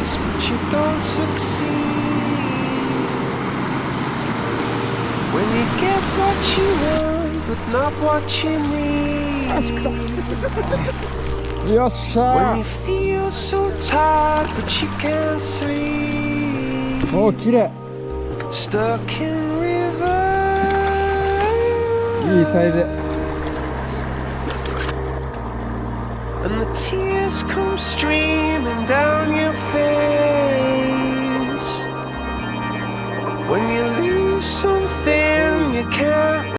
best, but you don't succeed. When you get what you want, but not what you need. よっしゃ When you feel so tired, but you can't sleep. ー。おー、綺麗。 Stuck in rivers. いいサイズ。 And the tears come streaming down your face when you lose some